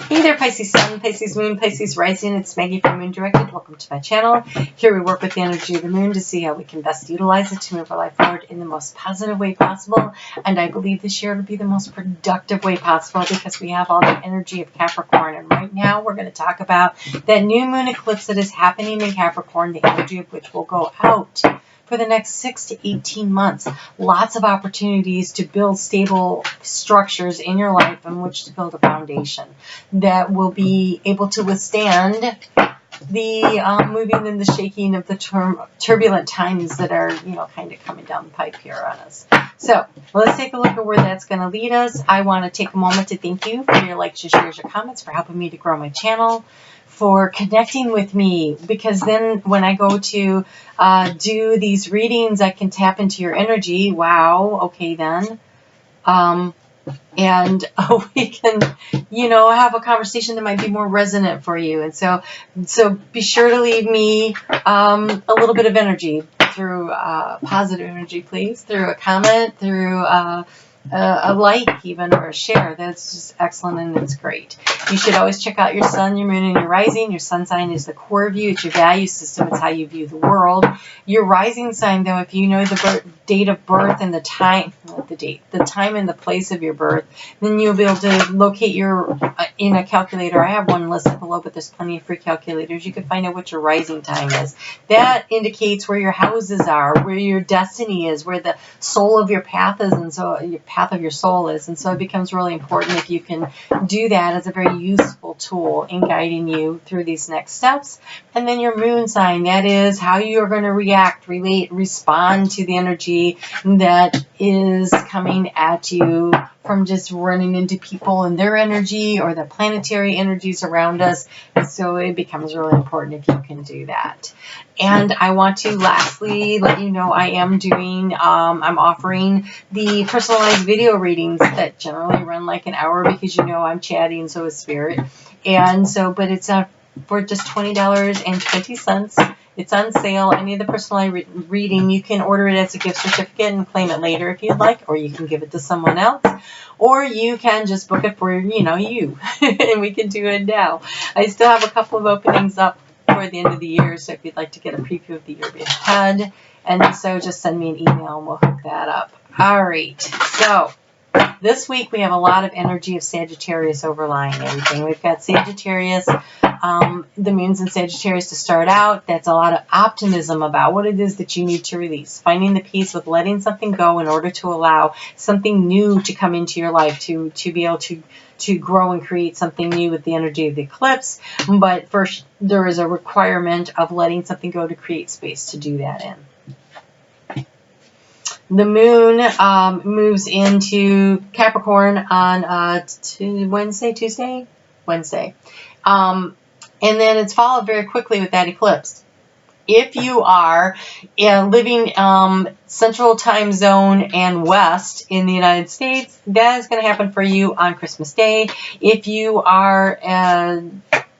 Hey there, Pisces Sun, Pisces Moon, Pisces Rising. It's Maggie from Moon Directed. Welcome to my channel. Here we work with the energy of the moon to see how we can best utilize it to move our life forward in the most positive way possible. And I believe this year will be the most productive way possible because we have all the energy of Capricorn. And right now we're going to talk about that new moon eclipse that is happening in Capricorn, the energy of which will go out for the next 6 to 18 months. Lots of opportunities to build stable structures in your life on which to build a foundation that will be able to withstand the moving and the shaking of the turbulent times that are, kind of coming down the pipe here on us. So let's take a look at where that's going to lead us. I want to take a moment to thank you for your likes, your shares, your comments, for helping me to grow my channel, for connecting with me, because then when I go to do these readings, I can tap into your energy. Wow. Okay, then. And we can, have a conversation that might be more resonant for you. And so be sure to leave me a little bit of energy through positive energy, please, through a comment, through a like even, or a share. That's just excellent and it's great. You should always check out your sun, your moon, and your rising. Your sun sign is the core of you. It's your value system. It's how you view the world. Your rising sign, though, if you know the date of birth and the time, not the date, the time and the place of your birth, then you'll be able to locate your, in a calculator. I have one listed below, but there's plenty of free calculators. You can find out what your rising time is. That indicates where your houses are, where your destiny is, where the soul of your path is, and so your path of your soul is. And so it becomes really important if you can do that as a very useful tool in guiding you through these next steps. And then your moon sign, that is how you are going to react, relate, respond to the energy that is coming at you from just running into people and their energy or the planetary energies around us. And so it becomes really important if you can do that. And I want to lastly let you know I am doing, I'm offering the personalized video readings that generally run like an hour because I'm chatty, so is Spirit. And so, but it's for just $20.20. It's on sale. Any of the personalized reading, you can order it as a gift certificate and claim it later if you'd like, or you can give it to someone else, or you can just book it for, you, and we can do it now. I still have a couple of openings up for the end of the year, so if you'd like to get a preview of the year ahead, and so just send me an email and we'll hook that up. All right, so this week we have a lot of energy of Sagittarius overlying everything. We've got Sagittarius, the moon's in Sagittarius to start out. That's a lot of optimism about what it is that you need to release. Finding the peace with letting something go in order to allow something new to come into your life, to be able to grow and create something new with the energy of the eclipse. But first, there is a requirement of letting something go to create space to do that in. The moon moves into Capricorn on Wednesday. And then it's followed very quickly with that eclipse. If you are living Central Time Zone and West in the United States, that is going to happen for you on Christmas Day. If you are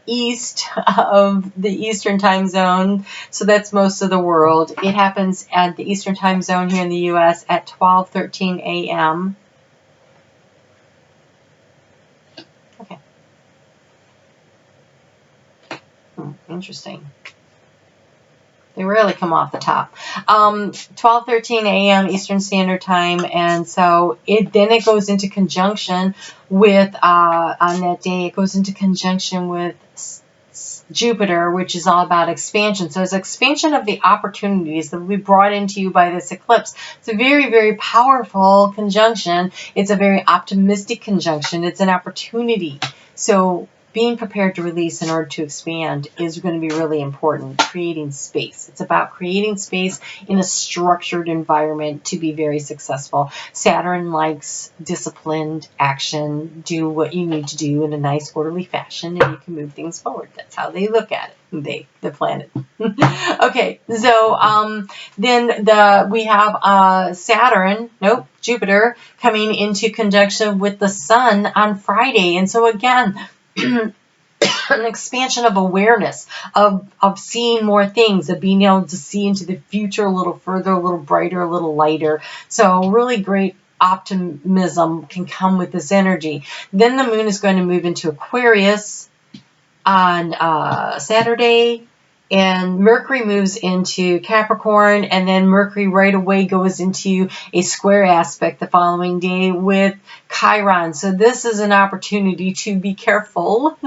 east of the Eastern Time Zone, so that's most of the world, it happens at the Eastern Time Zone here in the U.S. at 12:13 a.m. Okay. Interesting. They rarely come off the top. 12:13 a.m. Eastern Standard Time, and so it goes into conjunction with on that day. It goes into conjunction with Jupiter, which is all about expansion. So it's expansion of the opportunities that will be brought into you by this eclipse. It's a very, very powerful conjunction. It's a very optimistic conjunction. It's an opportunity. So being prepared to release in order to expand is going to be really important. Creating space. It's about creating space in a structured environment to be very successful. Saturn likes disciplined action. Do what you need to do in a nice, orderly fashion, and you can move things forward. That's how they look at it. The planet. Okay, so then we have Jupiter coming into conjunction with the Sun on Friday, and so again, an expansion of awareness, of seeing more things, of being able to see into the future a little further, a little brighter, a little lighter. So really great optimism can come with this energy. Then the moon is going to move into Aquarius on Saturday, and Mercury moves into Capricorn, and then Mercury right away goes into a square aspect the following day with Chiron. So this is an opportunity to be careful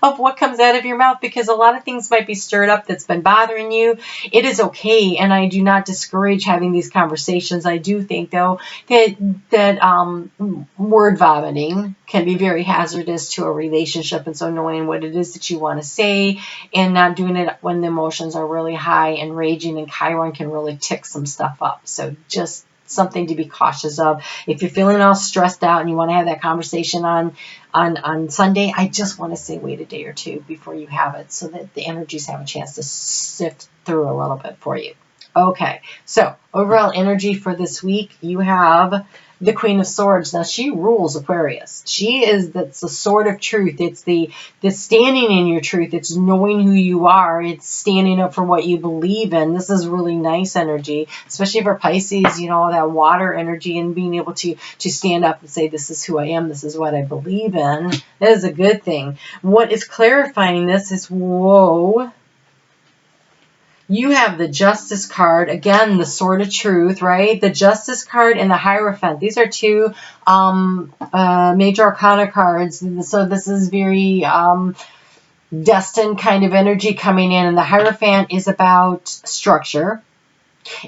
of what comes out of your mouth, because a lot of things might be stirred up that's been bothering you. It is okay, and I do not discourage having these conversations. I do think, though, that word vomiting can be very hazardous to a relationship, and so knowing what it is that you want to say and not doing it when the emotions are really high and raging, and Chiron can really tick some stuff up. So just something to be cautious of. If you're feeling all stressed out and you want to have that conversation on Sunday, I just want to say wait a day or two before you have it, so that the energies have a chance to sift through a little bit for you. Okay, so overall energy for this week, you have the Queen of Swords. Now, she rules Aquarius. That's the sword of truth. It's the standing in your truth. It's knowing who you are. It's standing up for what you believe in. This is really nice energy, especially for Pisces, that water energy, and being able to stand up and say, this is who I am. This is what I believe in. That is a good thing. What is clarifying this is, whoa, you have the Justice card, again, the Sword of Truth, right? The Justice card and the Hierophant. These are two major arcana cards. So this is very destined kind of energy coming in. And the Hierophant is about structure.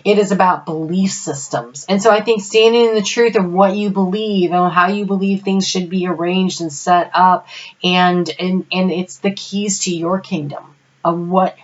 It is about belief systems. And so I think standing in the truth of what you believe and how you believe things should be arranged and set up. And it's the keys to your kingdom of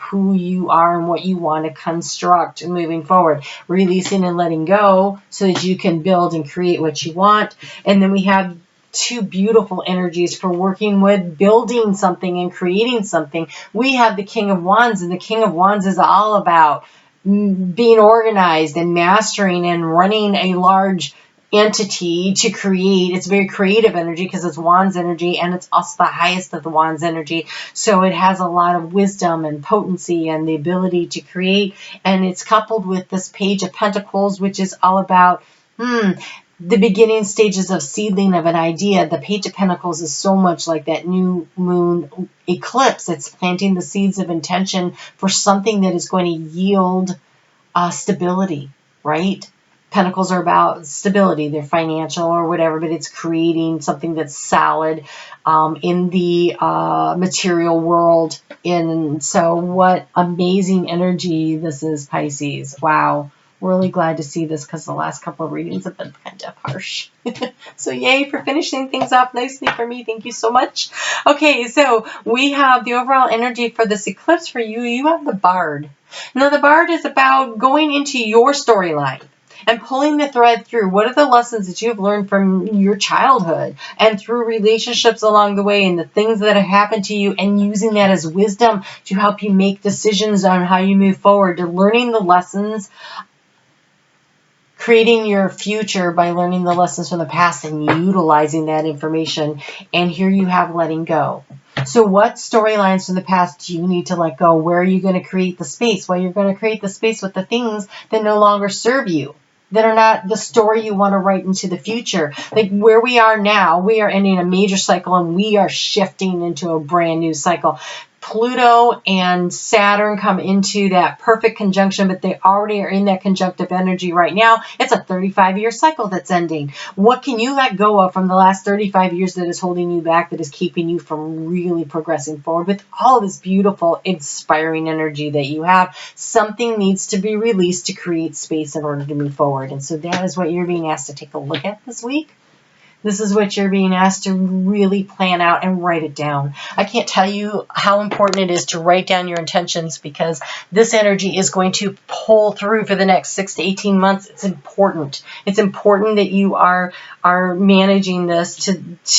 who you are and what you want to construct moving forward, releasing and letting go so that you can build and create what you want. And then we have two beautiful energies for working with building something and creating something. We have the King of Wands, and the King of Wands is all about being organized and mastering and running a large entity to create. It's very creative energy because it's Wands energy, and it's also the highest of the Wands energy. So it has a lot of wisdom and potency and the ability to create. And it's coupled with this Page of Pentacles, which is all about the beginning stages of seedling of an idea. The Page of Pentacles is so much like that new moon eclipse. It's planting the seeds of intention for something that is going to yield stability, right? Pentacles are about stability. They're financial or whatever, but it's creating something that's solid in the material world. And so what amazing energy this is, Pisces. Wow. Really glad to see this, because the last couple of readings have been kind of harsh. So yay for finishing things off nicely for me. Thank you so much. Okay, so we have the overall energy for this eclipse for you. You have the Bard. Now, the Bard is about going into your storyline and pulling the thread through. What are the lessons that you've learned from your childhood and through relationships along the way, and the things that have happened to you, and using that as wisdom to help you make decisions on how you move forward, to learning the lessons, creating your future by learning the lessons from the past and utilizing that information. And here you have letting go. So what storylines from the past do you need to let go? Where are you going to create the space? Well, you're going to create the space with the things that no longer serve you, that are not the story you want to write into the future. Like where we are now, we are ending a major cycle, and we are shifting into a brand new cycle. Pluto and Saturn come into that perfect conjunction, but they already are in that conjunctive energy right now. It's a 35-year cycle that's ending. What can you let go of from the last 35 years that is holding you back, that is keeping you from really progressing forward with all this beautiful, inspiring energy that you have? Something needs to be released to create space in order to move forward. And so that is what you're being asked to take a look at this week. This is what you're being asked to really plan out and write it down. I can't tell you how important it is to write down your intentions, because this energy is going to pull through for the next 6 to 18 months. It's important. It's important that you are managing this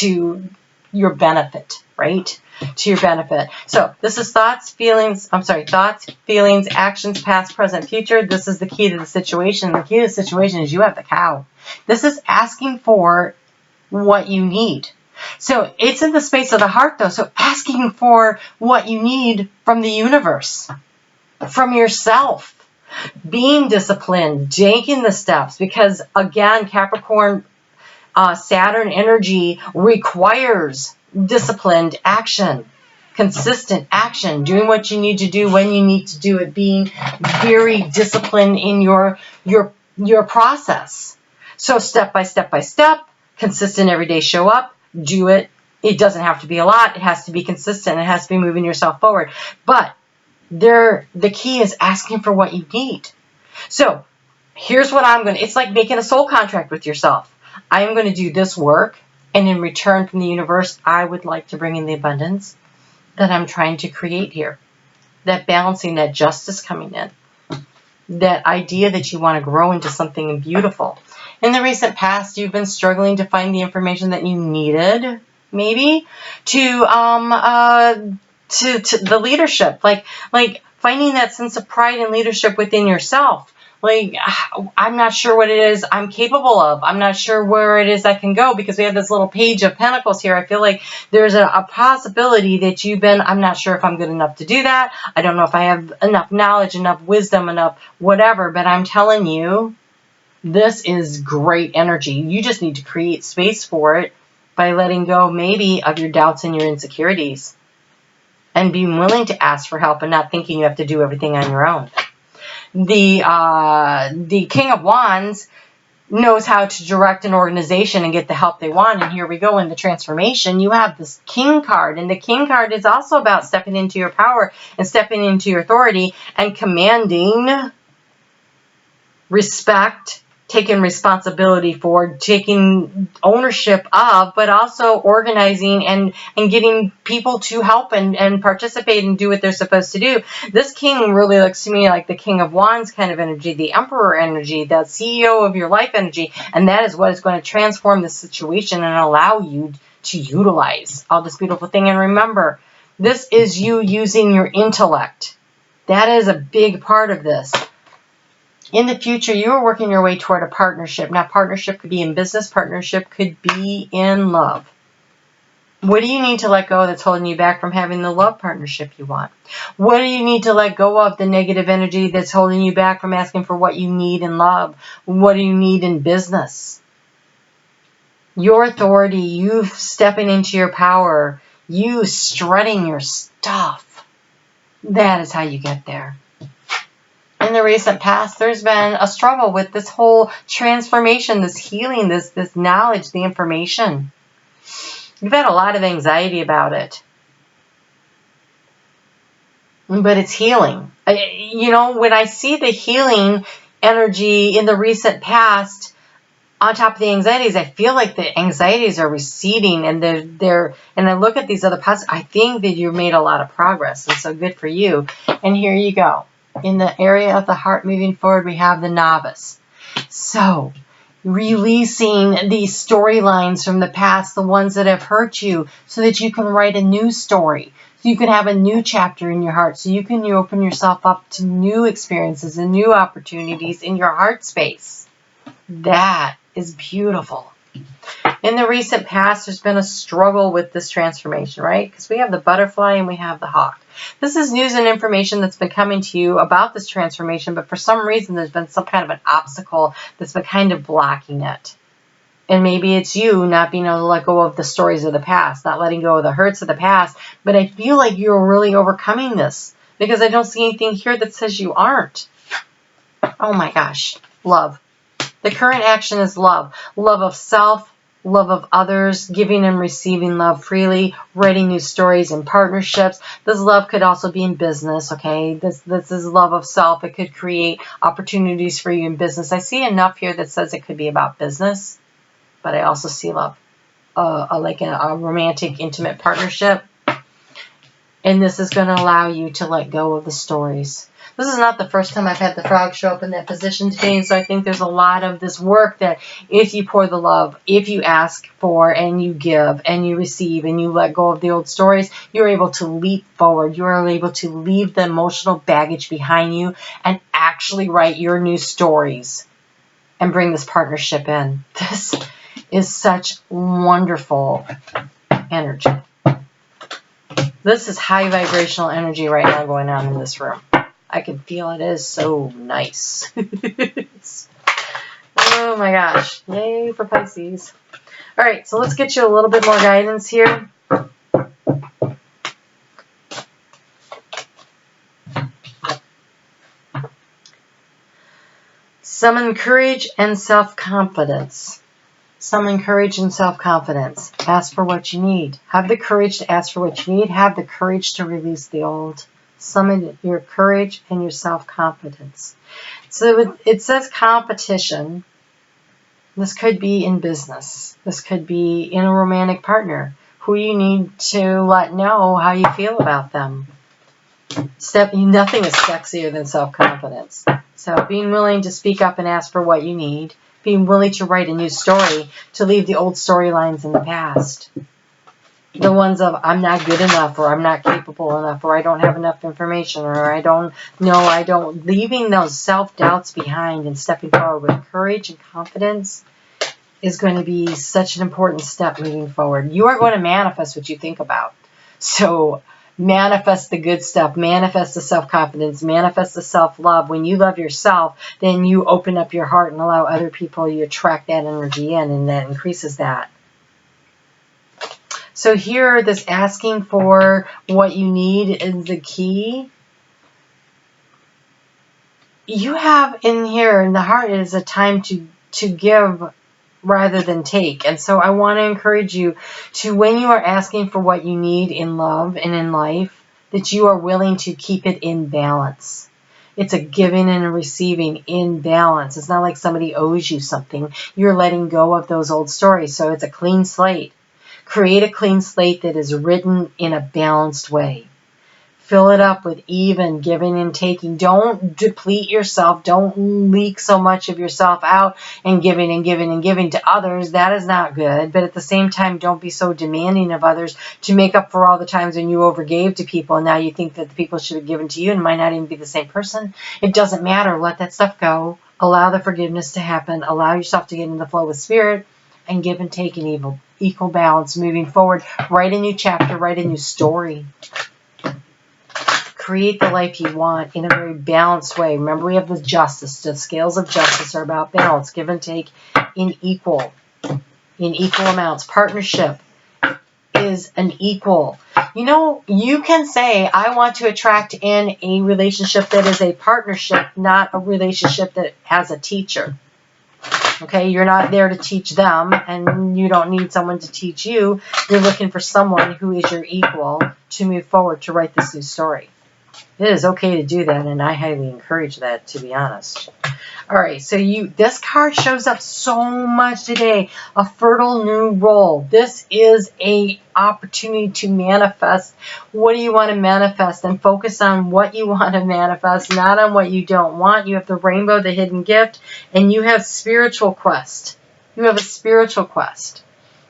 to your benefit, right? To your benefit. So this is thoughts, feelings, actions, past, present, future. This is the key to the situation. The key to the situation is you have the cow. This is asking for what you need. So it's in the space of the heart, though. So asking for what you need from the universe, from yourself, being disciplined, taking the steps, because again, Capricorn, Saturn energy requires disciplined action, consistent action, doing what you need to do when you need to do it, being very disciplined in your process. So step by step by step, consistent every day, show up, do it. It doesn't have to be a lot. It has to be consistent. It has to be moving yourself forward. But the key is asking for what you need. So here's what it's like making a soul contract with yourself. I am going to do this work, and in return from the universe, I would like to bring in the abundance that I'm trying to create here. That balancing, that justice coming in. That idea that you want to grow into something beautiful. In the recent past, you've been struggling to find the information that you needed, maybe, to the leadership. Like finding that sense of pride and leadership within yourself. Like, I'm not sure what it is I'm capable of. I'm not sure where it is I can go, because we have this little page of pentacles here. I feel like there's a possibility that I'm not sure if I'm good enough to do that. I don't know if I have enough knowledge, enough wisdom, enough whatever, but I'm telling you, this is great energy. You just need to create space for it by letting go maybe of your doubts and your insecurities, and being willing to ask for help and not thinking you have to do everything on your own. The King of Wands knows how to direct an organization and get the help they want. And here we go in the transformation. You have this King card, and the King card is also about stepping into your power and stepping into your authority and commanding respect, taking responsibility for, taking ownership of, but also organizing and getting people to help and participate and do what they're supposed to do. This king really looks to me like the King of Wands kind of energy, the Emperor energy, the CEO of your life energy, and that is what is going to transform the situation and allow you to utilize all this beautiful thing. And remember, this is you using your intellect. That is a big part of this. In the future, you are working your way toward a partnership. Now, partnership could be in business. Partnership could be in love. What do you need to let go that's holding you back from having the love partnership you want? What do you need to let go of, the negative energy that's holding you back from asking for what you need in love? What do you need in business? Your authority, you stepping into your power, you strutting your stuff. That is how you get there. In the recent past, there's been a struggle with this whole transformation, this healing, this knowledge, the information. You've had a lot of anxiety about it. But it's healing. When I see the healing energy in the recent past on top of the anxieties, I feel like the anxieties are receding, and and I look at these other positives. I think that you've made a lot of progress, and so good for you. And here you go. In the area of the heart moving forward, we have the Novice. So, releasing these storylines from the past, the ones that have hurt you, so that you can write a new story. So you can have a new chapter in your heart. So you can open yourself up to new experiences and new opportunities in your heart space. That is beautiful. In the recent past, there's been a struggle with this transformation, right? Because we have the butterfly and we have the hawk. This is news and information that's been coming to you about this transformation, but for some reason there's been some kind of an obstacle that's been kind of blocking it. And maybe it's you not being able to let go of the stories of the past, not letting go of the hurts of the past, but I feel like you're really overcoming this, because I don't see anything here that says you aren't. Oh my gosh, love. The current action is love. Love of self, love of others, giving and receiving love freely, writing new stories and partnerships. This love could also be in business, okay? This is love of self. It could create opportunities for you in business. I see enough here that says it could be about business, but I also see love, like a romantic, intimate partnership. And this is going to allow you to let go of the stories. This is not the first time I've had the frog show up in that position today, and so I think there's a lot of this work that if you pour the love, if you ask for and you give and you receive and you let go of the old stories, you're able to leap forward. You are able to leave the emotional baggage behind you and actually write your new stories and bring this partnership in. This is such wonderful energy. This is high vibrational energy right now going on in this room. I can feel it is so nice. Oh my gosh. Yay for Pisces. All right, so let's get you a little bit more guidance here. Summon courage and self-confidence. Summon courage and self-confidence. Ask for what you need. Have the courage to ask for what you need. Have the courage to release the old. Summon your courage and your self-confidence. So it says competition. This could be in business. This could be in a romantic partner who you need to let know how you feel about them. Nothing is sexier than self-confidence. So being willing to speak up and ask for what you need. Being willing to write a new story, to leave the old storylines in the past. The ones of I'm not good enough, or I'm not capable enough, or I don't have enough information, or I don't know, leaving those self-doubts behind and stepping forward with courage and confidence is going to be such an important step moving forward. You are going to manifest what you think about. So manifest the good stuff, manifest the self-confidence, manifest the self-love. When you love yourself, then you open up your heart and allow other people, you attract that energy in, and that increases that. So here, this asking for what you need is the key. You have in here, in the heart, is a time to give rather than take. And so I want to encourage you to, when you are asking for what you need in love and in life, that you are willing to keep it in balance. It's a giving and a receiving in balance. It's not like somebody owes you something. You're letting go of those old stories. So it's a clean slate. Create a clean slate that is written in a balanced way. Fill it up with even giving and taking. Don't deplete yourself. Don't leak so much of yourself out and giving and giving and giving to others. That is not good. But at the same time, don't be so demanding of others to make up for all the times when you overgave to people. And now you think that the people should have given to you and might not even be the same person. It doesn't matter. Let that stuff go. Allow the forgiveness to happen. Allow yourself to get in the flow with spirit and give and take in equal balance moving forward. Write a new chapter. Write a new story. Create the life you want in a very balanced way. Remember, we have the justice. The scales of justice are about balance. Give and take in equal amounts. Partnership is an equal. You know, you can say, I want to attract in a relationship that is a partnership, not a relationship that has a teacher. Okay, you're not there to teach them, and you don't need someone to teach you. You're looking for someone who is your equal to move forward to write this new story. It is okay to do that, and I highly encourage that, to be honest. All right, so this card shows up so much today. A fertile new role. This is a opportunity to manifest. What do you want to manifest? And focus on what you want to manifest, not on what you don't want. You have the rainbow, the hidden gift, and you have spiritual quest. You have a spiritual quest.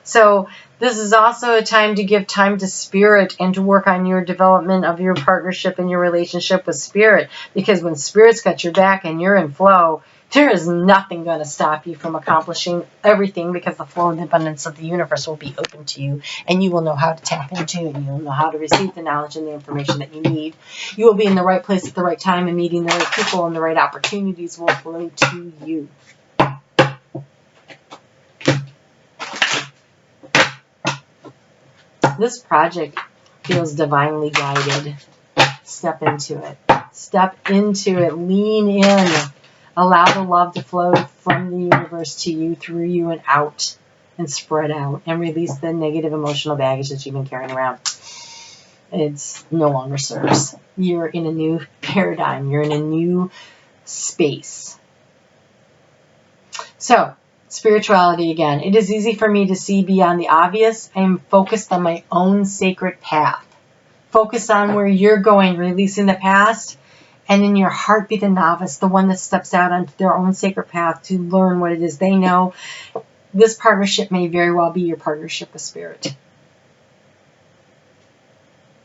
So this is also a time to give time to spirit and to work on your development of your partnership and your relationship with spirit. Because when spirit's got your back and you're in flow, there is nothing going to stop you from accomplishing everything, because the flow and abundance of the universe will be open to you, and you will know how to tap into it. You'll know how to receive the knowledge and the information that you need. You will be in the right place at the right time, and meeting the right people, and the right opportunities will flow to you. This project feels divinely guided. Step into it. Step into it. Lean in. Allow the love to flow from the universe to you, through you, and out, and spread out, and release the negative emotional baggage that you've been carrying around. It's no longer serves. You're in a new paradigm. You're in a new space. So, spirituality again. It is easy for me to see beyond the obvious. I am focused on my own sacred path. Focus on where you're going, releasing the past, and in your heart be the novice, the one that steps out onto their own sacred path to learn what it is they know. This partnership may very well be your partnership with spirit.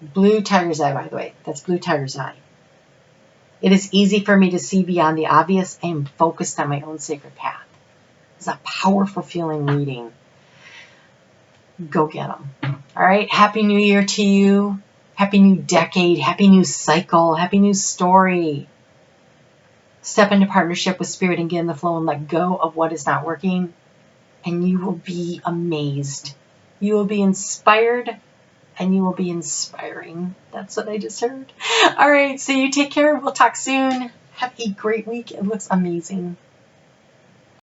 Blue tiger's eye, by the way. That's blue tiger's eye. It is easy for me to see beyond the obvious. I am focused on my own sacred path. It's a powerful feeling reading. Go get them. All right. Happy New Year to you. Happy new decade. Happy new cycle. Happy new story. Step into partnership with spirit and get in the flow and let go of what is not working. and you will be amazed. You will be inspired, and you will be inspiring. That's what I just heard. All right, so you take care. We'll talk soon. Have a great week. It looks amazing.